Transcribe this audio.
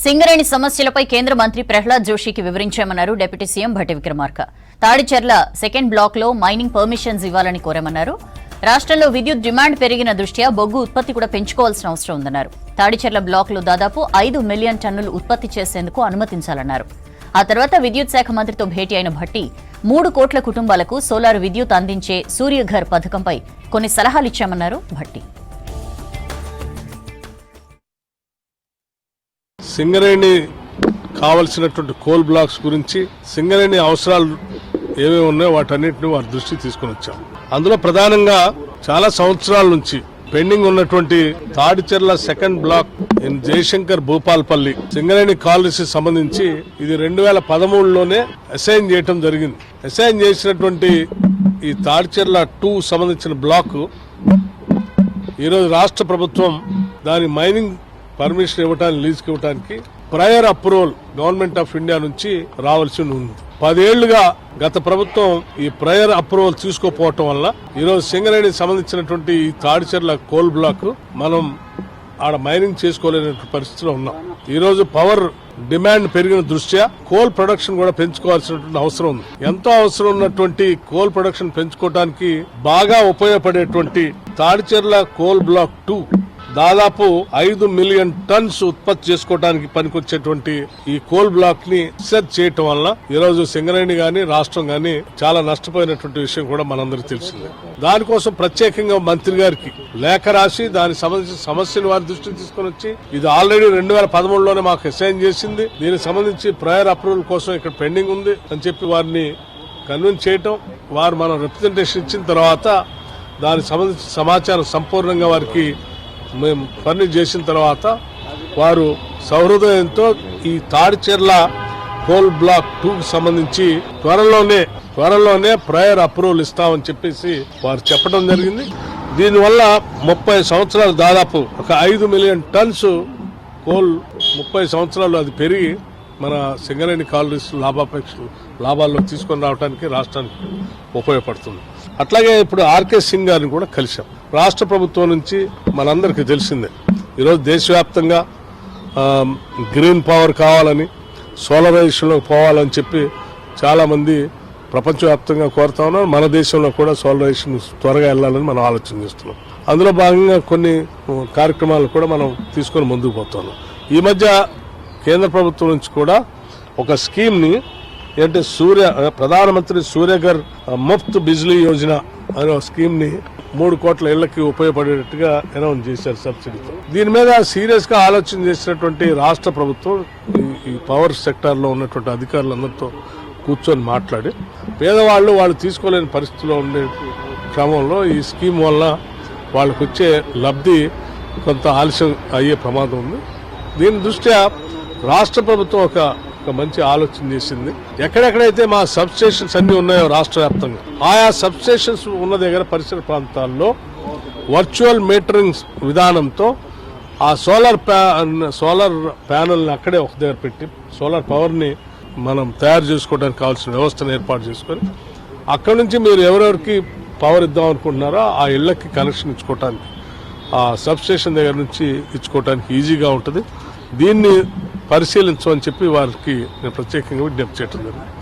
సింగరేణి సమస్యలపై కేంద్ర మంత్రి ప్రహ్లాద్ జోషికి వివరించామన్నారు deputy CM Bhatti Vikramarka. Tadicherla second block లో మైనింగ్ పర్మిషన్స్ ఇవ్వాలని కోరామన్నారు. రాష్ట్రంలో విద్యుత్ డిమాండ్ పెరిగిన దృష్ట్యా బొగ్గు ఉత్పత్తి కూడా పెంచుకోవాల్సిన అవసరం ఉందన్నారు. తాడిచెర్ల బ్లాక్ లో దాదాపు 5 మిలియన్ టన్నులు ఉత్పత్తి చేసేందుకు అనుమతించాలన్నారు. ఆ తర్వాత విద్యుత్ శాఖ మంత్రితో భేటీ అయిన భట్టి 3 కోట్ల కుటుంబాలకు సోలార్ విద్యుత్ అందించే సూర్యఘర్ పథకంపై కొన్ని సలహాలిచ్చామన్నారు భట్టి. సింగరేణి కావలసినటువంటి కోల్ బ్లాక్స్ గురించి సింగరేణి అవసరాలు ఏమేమి ఉన్నాయో వాటన్నిటిని వారి దృష్టికి తీసుకుని వచ్చాం. అందులో ప్రధానంగా చాలా సంవత్సరాల నుంచి పెండింగ్ ఉన్నటువంటి Tadicherla second block in Jayashankar Bhupalpally Singareni colonies సంబంధించి ఇది 2013లోనే అసైన్ చేయడం జరిగింది. అసైన్ చేసినటువంటి ఈ తాడిచెర్ల 2 సంబంధించిన బ్లాక్ ఈరోజు రాష్ట్ర ప్రభుత్వం దాని మైనింగ్ పర్మిషన్ ఇవ్వడానికి లీజుకి ఇవ్వడానికి prior approval government of India నుంచి రావాల్సి ఉంది. 10 ఏళ్లుగా గత ప్రభుత్వం ఈ ప్రయర్ అప్రూవల్ తీసుకోపోవటం వల్ల ఈరోజు సింగరేణికి సంబంధించినటువంటి ఈ తాడిచెర్ల కోల్ బ్లాక్ మనం ఆడ మైనింగ్ చేసుకోలేని పరిస్థితిలో ఉన్నాం. ఈరోజు పవర్ డిమాండ్ పెరిగిన దృష్ట్యా కోల్ ప్రొడక్షన్ కూడా పెంచుకోవాల్సినటువంటి అవసరం ఉంది. ఎంతో అవసరం ఉన్నటువంటి కోల్ ప్రొడక్షన్ పెంచుకోవడానికి బాగా ఉపయోగపడేటువంటి తాడిచెర్ల కోల్ బ్లాక్ 2 దాదాపు 5 మిలియన్ టన్స్ ఉత్పత్తి చేసుకోవడానికి పనికొచ్చేటువంటి ఈ కోల్ బ్లాక్ ని రీసెర్చ్ చేయటం వల్ల ఈరోజు సింగరేణి గాని రాష్ట్రం గాని చాలా నష్టపోయినటువంటి విషయం కూడా మనందరికీ తెలిసిందే. దానికోసం ప్రత్యేకంగా మంత్రి గారికి లేఖ రాసి దానికి సంబంధించిన సమస్యను వారి దృష్టికి తీసుకుని వచ్చి ఇది ఆల్రెడీ 2013లోనే మాకు అసైన్ చేసింది, దీనికి సంబంధించి ప్రయర్ అప్రూవల్ కోసం ఇక్కడ పెండింగ్ ఉంది అని చెప్పి వారిని కన్విన్స్ చేయటం, వారు మనం రిప్రజెంటేషన్ ఇచ్చిన తర్వాత దానికి సంబంధించిన సమాచారం సంపూర్ణంగా వారికి మేము ఫర్నిష్ చేసిన తర్వాత వారు సహృదయంతో ఈ తాడిచెర్ల కోల్ బ్లాక్ 2కి సంబంధించి త్వరలోనే ప్రయర్ అప్రూవల్ ఇస్తామని చెప్పేసి వారు చెప్పడం జరిగింది. దీనివల్ల 30 సంవత్సరాలు దాదాపు ఒక 5 మిలియన్ టన్స్ కోల్ 30 సంవత్సరాలు అది పెరిగి మన సింగరేణి కాలనీస్ లాభాల్లో తీసుకొని రావడానికి రాష్ట్రానికి ఉపయోగపడుతుంది. అట్లాగే ఇప్పుడు ఆర్కే సింగ్ గారిని కూడా కలిశాం. రాష్ట్ర ప్రభుత్వం నుంచి మనందరికీ తెలిసిందే ఈరోజు దేశవ్యాప్తంగా గ్రీన్ పవర్ కావాలని సోలరైజేషన్లోకి పోవాలని చెప్పి చాలామంది ప్రపంచవ్యాప్తంగా కోరుతా ఉన్నారు. మన దేశంలో కూడా సోలరైజేషన్ త్వరగా వెళ్ళాలని మనం ఆలోచన చేస్తున్నాం. అందులో భాగంగా కొన్ని కార్యక్రమాలు కూడా మనం తీసుకొని ముందుకు పోతున్నాం. ఈ మధ్య కేంద్ర ప్రభుత్వం నుంచి కూడా ఒక స్కీమ్ని అంటే ప్రధానమంత్రి సూర్యఘర్ ముఫ్త్ బిజ్లీ యోజన అనే స్కీమ్ని 3 కోట్ల ఇళ్లకి ఉపయోగపడేటట్టుగా అనౌన్స్ చేశారు సబ్సిడీతో. దీని మీద సీరియస్ గా ఆలోచన చేసినటువంటి రాష్ట్ర ప్రభుత్వం ఈ పవర్ సెక్టార్ లో ఉన్నటువంటి అధికారులందరితో కూర్చొని మాట్లాడి పేదవాళ్ళు వాళ్ళు తీసుకోలేని పరిస్థితిలో ఉండే క్రమంలో ఈ స్కీమ్ వల్ల వాళ్ళకు వచ్చే లబ్ధి కొంత ఆలస్యం అయ్యే ప్రమాదం ఉంది. దీని దృష్ట్యా రాష్ట్ర ప్రభుత్వం ఒక మంచి ఆలోచన చేసింది. ఎక్కడెక్కడైతే మా సబ్ స్టేషన్స్ అన్ని ఉన్నాయో రాష్ట్ర వ్యాప్తంగా ఆయా సబ్ స్టేషన్స్ ఉన్న దగ్గర పరిసర ప్రాంతాల్లో వర్చువల్ మీటరింగ్ విధానంతో ఆ సోలార్ ప్యానల్ ని అక్కడే ఒక దగ్గర పెట్టి సోలార్ పవర్ ని మనం తయారు చేసుకోవడానికి కావాల్సిన వ్యవస్థను ఏర్పాటు చేసుకొని అక్కడి నుంచి మీరు ఎవరెవరికి పవర్ ఇద్దాం అనుకుంటున్నారో ఆ ఇళ్లకి కనెక్షన్ ఇచ్చుకోవటానికి ఆ సబ్ స్టేషన్ దగ్గర నుంచి ఇచ్చుకోవటానికి ఈజీగా ఉంటుంది. దీన్ని పరిశీలించమని చెప్పి వారికి నేను ప్రత్యేకంగా విజ్ఞప్తి చేయడం జరిగింది.